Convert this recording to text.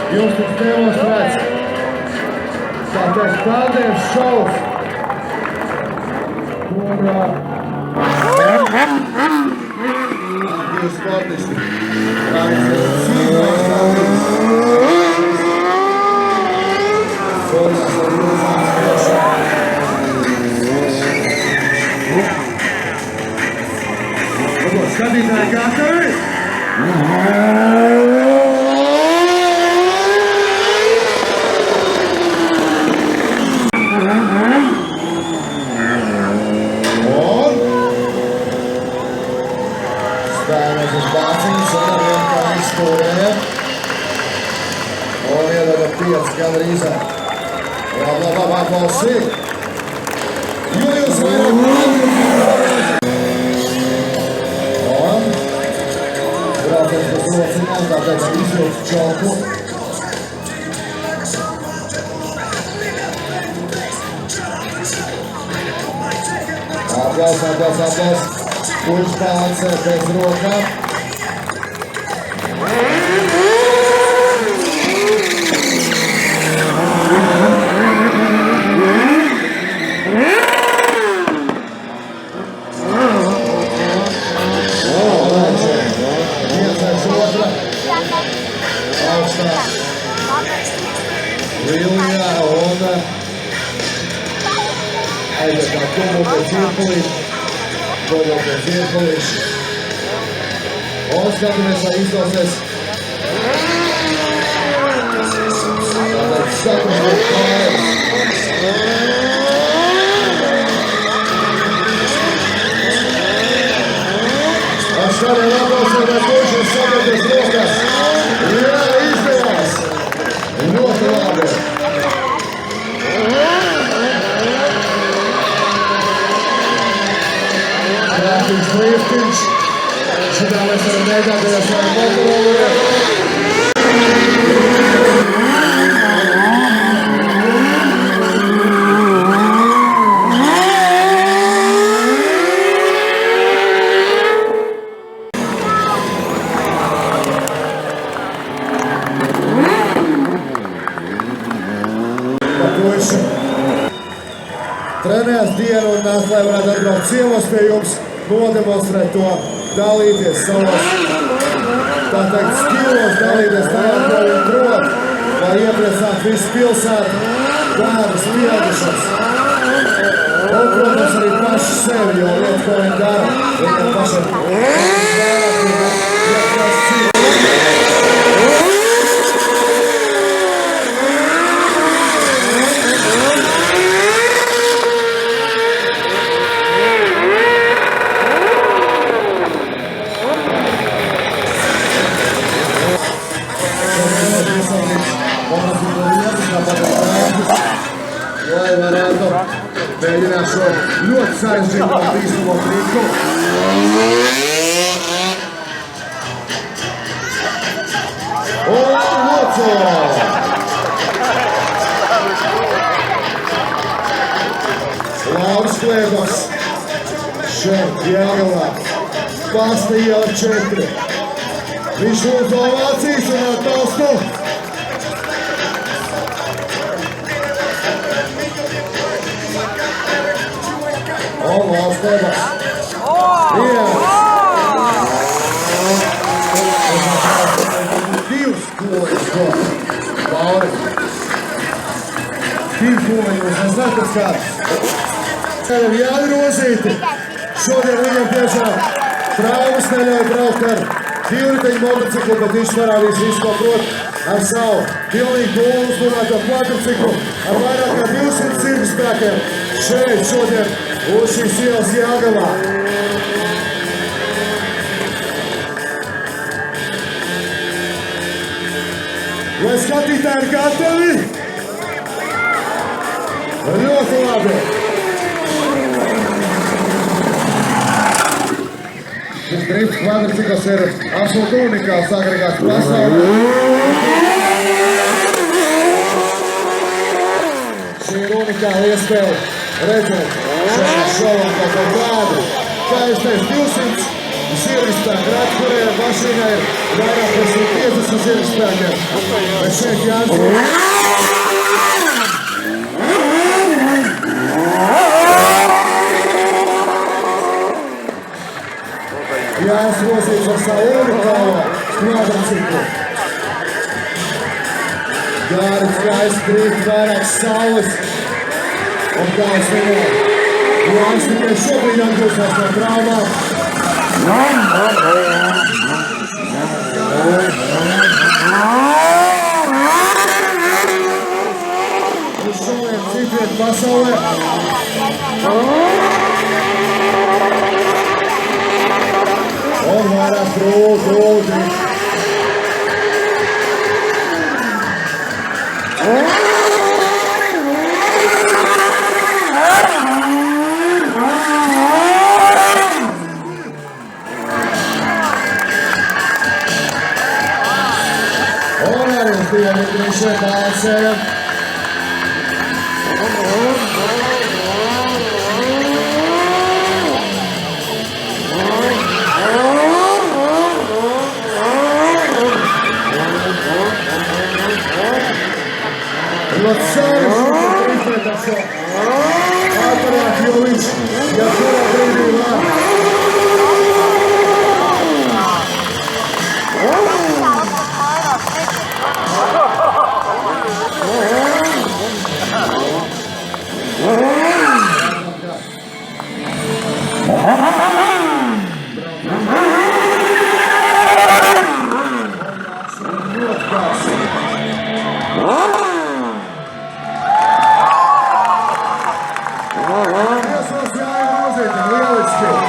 Jums tiks demonstrēts, tā teikt, tādējums šovs, kur divi sportisti cīnās tālīs. Soļās ar jūzām priekšā. Skatītāji gatavi? Spējamies uz bāciņas un ar vien kā izstūrējam. Un iedara 5 gandrīzā. Labāk aplausi. Julius vairāk un braucies bez rociņām, tāpēc izvilks čoku. Aplaus. Kurš balansē bez rokām. Augstā Lilijā un aiziet kā kumbu pēc iepulīt. Kodot pēc iepulīt. Un skatāmies, lai izdosies. Tātad sakušot kājas. Ar šādiem aplausiem vai kurš ir sagatavs rokas. Jā, izdevās! Ļoti labi! Krātīgs liftiņš. Šitā mēs varam mēģināties ar motoroliem. Trenējās dienu un nāc, lai varētu atbraukt ciemos pie jums, nodemonstrēt to, dalīties savos, tā teikt, skilos, dalīties tajā, ko viņi prot, lai iepriecināt visu pilsētu, bērnus, pieaugušos. Un, protams, arī paši sevi, jo lietu, ko viņi dara, viņiem pašiem lai varētu mēģināt šo ļoti sarežģīto bīstamo triku. Un Loco! Lauris Klēbas šeit Jelgavā. Pasta iela 4. Viņš lūdz ovācijas un atbalstu. Un Lauris Klēbas. Divas koļas dod. Lauri. Divi koļi, jūs nezināt, kas kāds. Jāni Rozīti. Šodien viņam tiešām traumas neļauj braukt ar divriteņu motociklu, bet viņš parādīs visu, ko prot ar savu pilnīgi gulu uzbūvēto kvadriciklu ar vairāk kā 200 sirgspēkiem šeit šodien uz šīs ielas Jelgavā. Vai skatītāji ir gatavi? Ļoti labi! Šis drifts kvadricikls ir absolūti unikāls agregāts pasaulē. Šī ir unikāla iespēja redzēt šajā šovā kaut ko tādu. Kā es teicu, 200 Ziemeļspēki Ratkurē, mašīnā ir vairāk par 150 ziemeļspēkiem. Bet šeit Jānis Rosīts ar savu unikālo kvadrciklu. Gāri skaisti krīt vairāk saules un kāds vienā. Jānis tikai šobrīd atgūstās no traumām. Uz šodien citviet pasaulē. Un vairāk grūti. Un arī uz dienu grīšē balansējam. Ļoti sarežģīti trīsēt ar šo aparātu, jo viņš jebkurā brīdī var. Lieliski!